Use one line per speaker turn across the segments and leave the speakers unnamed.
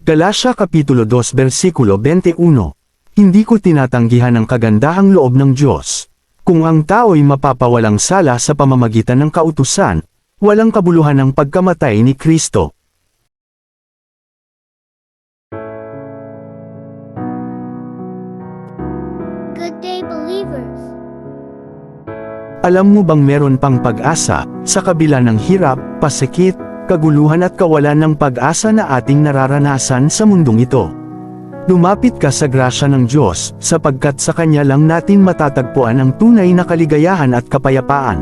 Galatia Kapitulo 2 versikulo 21. Hindi ko tinatanggihan ang kagandahang loob ng Diyos. Kung ang tao'y mapapawalang sala sa pamamagitan ng kautusan, walang kabuluhan ang pagkamatay ni Kristo.
Good day, believers.
Alam mo bang meron pang pag-asa, sa kabila ng hirap, pasikit, kaguluhan at kawalan ng pag-asa na ating nararanasan sa mundong ito? Lumapit ka sa grasya ng Diyos, sapagkat sa Kanya lang natin matatagpuan ang tunay na kaligayahan at kapayapaan.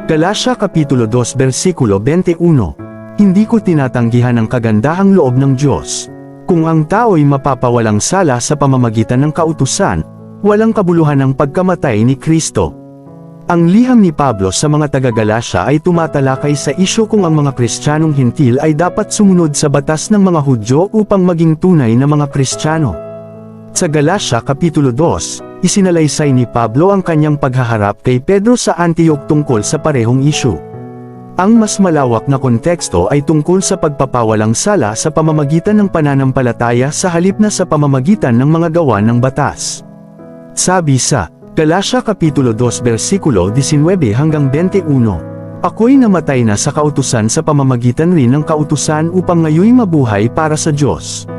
Galatia Kapitulo 2 versikulo 21. Hindi ko tinatanggihan ang kagandahang loob ng Diyos. Kung ang tao'y mapapawalang sala sa pamamagitan ng kautusan, walang kabuluhan ang pagkamatay ni Kristo. Ang liham ni Pablo sa mga taga-Galacia ay tumatalakay sa isyu kung ang mga Kristiyanong Hintil ay dapat sumunod sa batas ng mga Hudyo upang maging tunay na mga Kristiyano. Sa Galacia Kapitulo 2, isinalaysay ni Pablo ang kanyang paghaharap kay Pedro sa Antioch tungkol sa parehong isyu. Ang mas malawak na konteksto ay tungkol sa pagpapawalang sala sa pamamagitan ng pananampalataya sa halip na sa pamamagitan ng mga gawa ng batas. Sabi sa Galatia Kapitulo 2 versikulo 19 hanggang 21, ako'y namatay na sa kautusan sa pamamagitan rin ng kautusan upang ngayoy mabuhay para sa Diyos.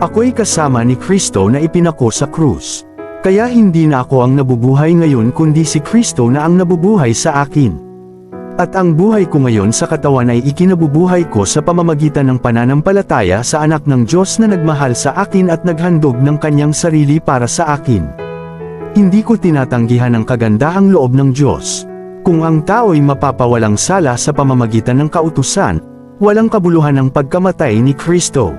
Ako'y kasama ni Kristo na ipinako sa krus. Kaya hindi na ako ang nabubuhay ngayon kundi si Kristo na ang nabubuhay sa akin. At ang buhay ko ngayon sa katawan ay ikinabubuhay ko sa pamamagitan ng pananampalataya sa anak ng Diyos na nagmahal sa akin at naghandog ng kanyang sarili para sa akin. Hindi ko tinatanggihan ang kagandahang loob ng Diyos. Kung ang tao'y mapapawalang sala sa pamamagitan ng kautusan, walang kabuluhan ang pagkamatay ni Kristo.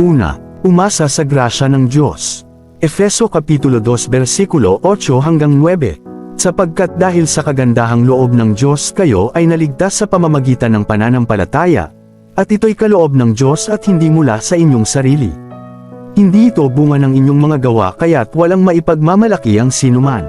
Una, umasa sa grasya ng Diyos. Efeso Kapitulo 2 versikulo 8 hanggang 9. Sapagkat dahil sa kagandahang loob ng Diyos kayo ay naligtas sa pamamagitan ng pananampalataya, at ito'y kaloob ng Diyos at hindi mula sa inyong sarili. Hindi ito bunga ng inyong mga gawa kaya't walang maipagmamalaki ang sinuman.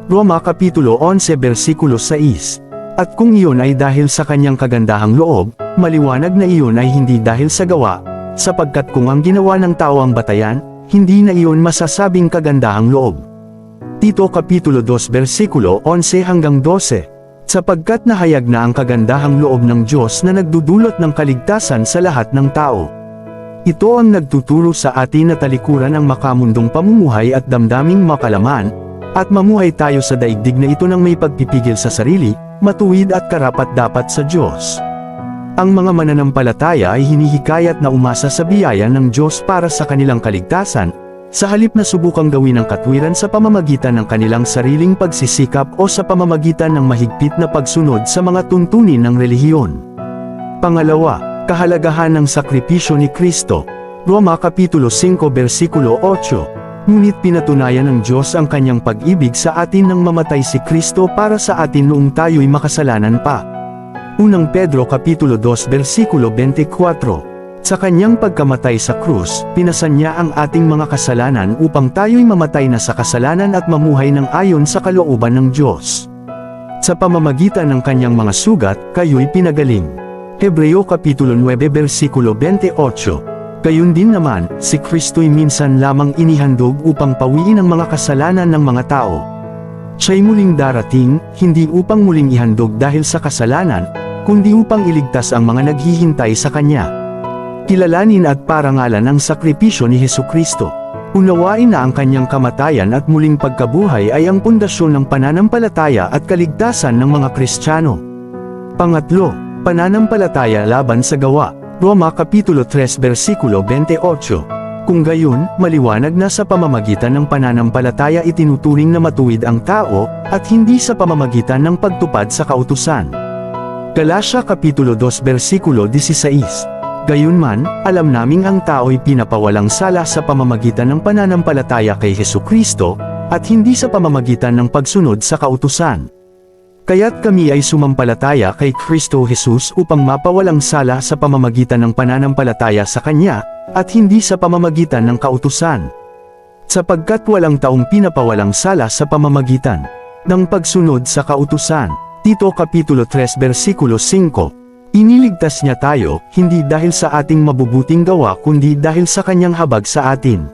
Roma Kapitulo 11 versikulo 6. At kung iyon ay dahil sa kanyang kagandahang loob, maliwanag na iyon ay hindi dahil sa gawa, sapagkat kung ang ginawa ng tao ang batayan, hindi na iyon masasabing kagandahang loob. Tito Kapitulo 2 versikulo 11 hanggang 12. Sapagkat nahayag na ang kagandahang loob ng Diyos na nagdudulot ng kaligtasan sa lahat ng tao. Ito ang nagtuturo sa atin na talikuran ang makamundong pamumuhay at damdaming makalaman, at mamuhay tayo sa daigdig na ito ng may pagpipigil sa sarili, matuwid at karapat-dapat sa Diyos. Ang mga mananampalataya ay hinihikayat na umasa sa biyaya ng Diyos para sa kanilang kaligtasan, sa halip na subukang gawin ang katwiran sa pamamagitan ng kanilang sariling pagsisikap o sa pamamagitan ng mahigpit na pagsunod sa mga tuntunin ng relihiyon. Pangalawa, kahalagahan ng sakripisyo ni Kristo. Roma Kapitulo 5 versikulo 8. Ngunit pinatunayan ng Diyos ang kanyang pag-ibig sa atin nang mamatay si Kristo para sa atin noong tayo'y makasalanan pa. Unang Pedro Kapitulo 2 versikulo 24. Sa kanyang pagkamatay sa krus, pinasan niya ang ating mga kasalanan upang tayo'y mamatay na sa kasalanan at mamuhay ng ayon sa kalooban ng Diyos. Sa pamamagitan ng kanyang mga sugat, kayo'y pinagaling. Hebreo Kapitulo 9 versikulo 28. Gayun din naman, si Kristo'y minsan lamang inihandog upang pawiin ang mga kasalanan ng mga tao. Siya'y muling darating, hindi upang muling ihandog dahil sa kasalanan, kundi upang iligtas ang mga naghihintay sa Kanya. Kilalanin at parangalan ang sakripisyo ni Hesukristo. Unawain na ang kanyang kamatayan at muling pagkabuhay ay ang pundasyon ng pananampalataya at kaligtasan ng mga Kristiyano. Pangatlo, pananampalataya laban sa gawa. Roma Kapitulo 3 versikulo 28. Kung gayon, maliwanag na sa pamamagitan ng pananampalataya itinuturing na matuwid ang tao, at hindi sa pamamagitan ng pagtupad sa kautusan. Galatia Kapitulo 2 versikulo 16. Gayunman, alam naming ang tao'y pinapawalang sala sa pamamagitan ng pananampalataya kay Hesukristo, at hindi sa pamamagitan ng pagsunod sa kautusan. Kaya't kami ay sumampalataya kay Kristo Jesus upang mapawalang sala sa pamamagitan ng pananampalataya sa Kanya, at hindi sa pamamagitan ng kautusan. Sapagkat walang taong pinapawalang sala sa pamamagitan ng pagsunod sa kautusan. Tito Kapitulo 3 versikulo 5. Iniligtas niya tayo, hindi dahil sa ating mabubuting gawa kundi dahil sa kanyang habag sa atin.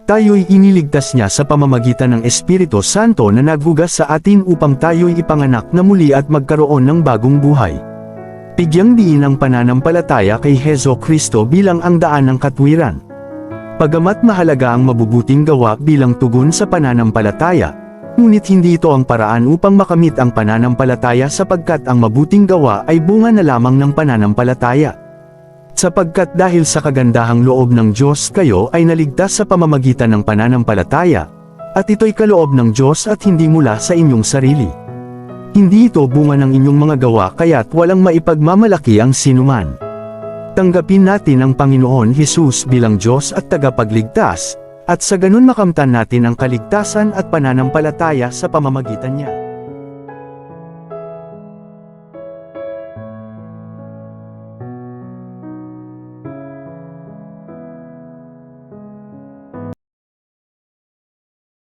Tayo'y iniligtas niya sa pamamagitan ng Espiritu Santo na naghugas sa atin upang tayo'y ipanganak na muli at magkaroon ng bagong buhay. Bigyang diin ang pananampalataya kay Heso Kristo bilang ang daan ng katwiran. Bagamat mahalaga ang mabubuting gawa bilang tugon sa pananampalataya, ngunit hindi ito ang paraan upang makamit ang pananampalataya sapagkat ang mabuting gawa ay bunga na lamang ng pananampalataya. Sapagkat dahil sa kagandahang loob ng Diyos kayo ay naligtas sa pamamagitan ng pananampalataya, at ito'y kaloob ng Diyos at hindi mula sa inyong sarili. Hindi ito bunga ng inyong mga gawa kaya't walang maipagmamalaki ang sinuman. Tanggapin natin ang Panginoon Hesus bilang Diyos at tagapagligtas, at sa ganun makamtan natin ang kaligtasan at pananampalataya sa pamamagitan niya.